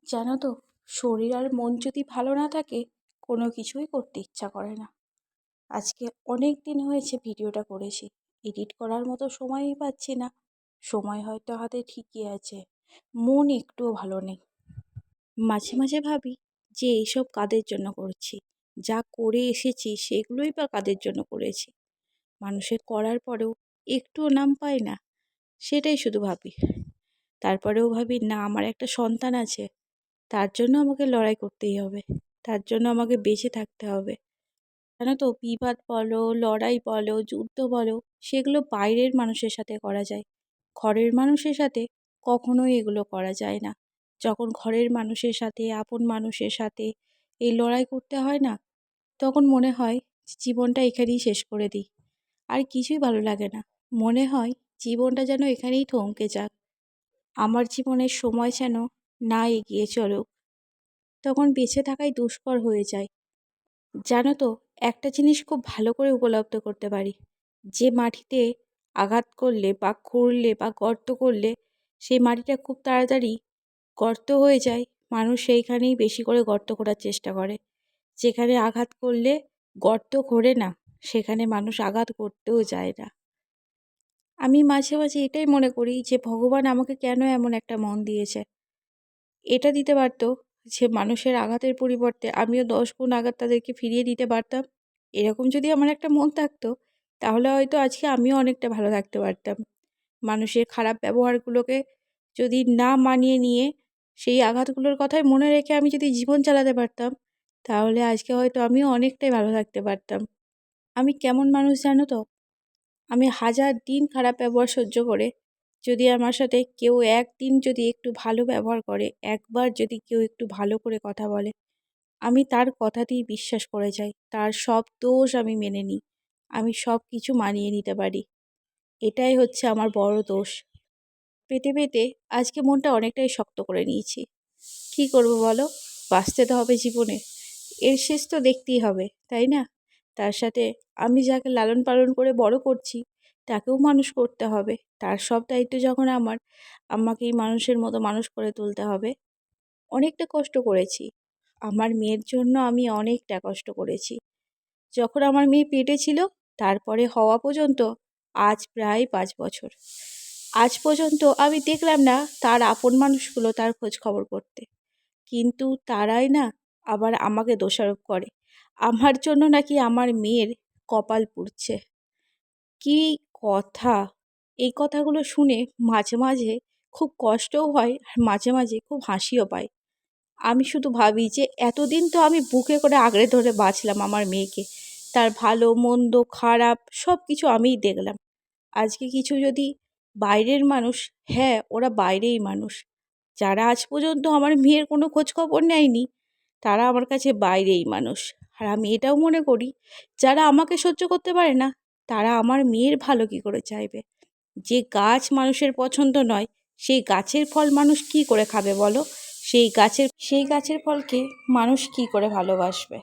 জানো তো, শরীর আর মন যদি ভালো না থাকে কোনো কিছুই করতে ইচ্ছা করে না। আজকে অনেক দিন হয়েছে ভিডিওটা করেছি, এডিট করার মতো সময়ই পাচ্ছি না। সময় হয়তো হাতে ঠিকই আছে, মন একটুও ভালো নেই। মাঝে মাঝে ভাবি যে এইসব কাদের জন্য করছি, যা করে এসেছি সেগুলোই বা কাদের জন্য করেছি। মানুষের করার পরেও একটুও নাম পায় না, সেটাই শুধু ভাবি। তারপরেও ভাবি না, আমার একটা সন্তান আছে, তার জন্য আমাকে লড়াই করতেই হবে, তার জন্য আমাকে বেঁচে থাকতে হবে। জানো তো, বিবাদ বলো, লড়াই বলো, যুদ্ধ বলো, সেগুলো বাইরের মানুষের সাথে করা যায়, ঘরের মানুষের সাথে কখনোই এগুলো করা যায় না। যখন ঘরের মানুষের সাথে, আপন মানুষের সাথে এই লড়াই করতে হয় না, তখন মনে হয় জীবনটা এখানেই শেষ করে দিই। আর কিছুই ভালো লাগে না, মনে হয় জীবনটা যেন এখানেই থমকে যাক, আমার জীবনের সময় যেন না এগিয়ে চলুক। তখন বেঁচে থাকাই দুষ্কর হয়ে যায়। জানো তো, একটা জিনিস খুব ভালো করে উপলব্ধি করতে পারি, যে মাটিতে আঘাত করলে বা খুঁড়লে বা গর্ত করলে সেই মাটিটা খুব তাড়াতাড়ি গর্ত হয়ে যায়, মানুষ সেইখানেই বেশি করে গর্ত করার চেষ্টা করে। যেখানে আঘাত করলে গর্ত খোঁড়ে না, সেখানে মানুষ আঘাত করতেও যায় না। আমি মাঝে মাঝে এটাই মনে করি যে ভগবান আমাকে কেন এমন একটা মন দিয়েছে। এটা দিতে পারতো যে মানুষের আঘাতের পরিবর্তে আমিও 10 গুণ আঘাত তাদেরকে ফিরিয়ে দিতে পারতাম। এরকম যদি আমার একটা মন থাকতো, তাহলে হয়তো আজকে আমিও অনেকটা ভালো থাকতে পারতাম। মানুষের খারাপ ব্যবহারগুলোকে যদি না মানিয়ে নিয়ে সেই আঘাতগুলোর কথাই মনে রেখে আমি যদি জীবন চালাতে পারতাম, তাহলে আজকে হয়তো আমিও অনেকটাই ভালো থাকতে পারতাম। আমি কেমন মানুষ জানো তো, আমি 1000 দিন খারাপ ব্যবহার সহ্য করে, যদি আমার সাথে কেউ একদিন যদি একটু ভালো ব্যবহার করে, একবার যদি কেউ একটু ভালো করে কথা বলে, আমি তার কথাতেই বিশ্বাস করে যাই, তার সব দোষ আমি মেনে নিই, আমি সব কিছু মানিয়ে নিতে পারি। এটাই হচ্ছে আমার বড় দোষ। পেতে পেতে আজকে মনটা অনেকটাই শক্ত করে নিয়েছি। কি করব বলো, বাঁচতে তো হবে জীবনে, এর শেষ তো দেখতেই হবে, তাই না? তার সাথে আমি যাকে লালন পালন করে বড় করছি, তাকেও মানুষ করতে হবে। তার সব দায়িত্ব যখন আমার, আমাকেই মানুষের মতো মানুষ করে তুলতে হবে। অনেকটা কষ্ট করেছি, আমার মেয়ের জন্য আমি অনেকটা কষ্ট করেছি। যখন আমার মেয়ে পেটে ছিল, তারপরে হওয়া পর্যন্ত, আজ প্রায় 5 বছর, আজ পর্যন্ত আমি দেখলাম না তার আপন মানুষগুলো তার খোঁজ খবর করতে। কিন্তু তারাই না আবার আমাকে দোষারোপ করে, আমার জন্য নাকি আমার মেয়ের কপাল পুড়ছে। কি কথা! এই কথাগুলো শুনে মাঝে মাঝে খুব কষ্টও হয়, আর মাঝে মাঝে খুব হাসিও পায়। আমি শুধু ভাবি যে এতদিন তো আমি বুকে করে আঁকড়ে ধরে বাঁচলাম আমার মেয়েকে, তার ভালো মন্দ খারাপ সব কিছু আমিই দেখলাম। আজকে কিছু যদি বাইরের মানুষ, হ্যাঁ ওরা বাইরেই মানুষ, যারা আজ পর্যন্ত আমার মেয়ের কোনো খোঁজ খবর নেয়নি, তারা আমার কাছে বাইরেই মানুষ। আর আমি এটাও মনে করি, যারা আমাকে সহ্য করতে পারে না, তারা আমার মেয়ের ভালো কী করে চাইবে? যে গাছ মানুষের পছন্দ নয়, সেই গাছের ফল মানুষ কি করে খাবে বলো? সেই গাছের ফলকে মানুষ কি করে ভালোবাসবে?